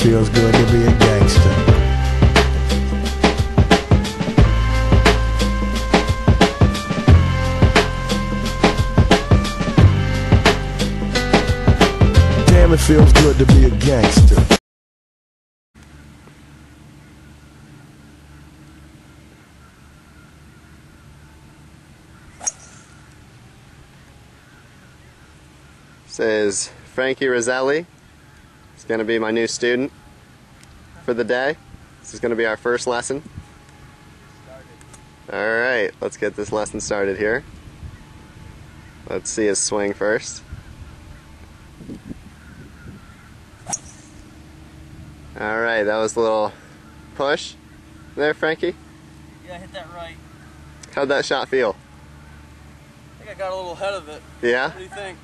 feels good to be a gangster. Damn, it feels good to be a gangster. This is Frankie Roselli. He's going to be my new student for the day. This is going to be our first lesson. Alright, let's get this lesson started here. Let's see his swing first. Alright, that was a little push there, Frankie. Yeah, hit that right. How'd that shot feel? I think I got a little ahead of it. Yeah? What do you think?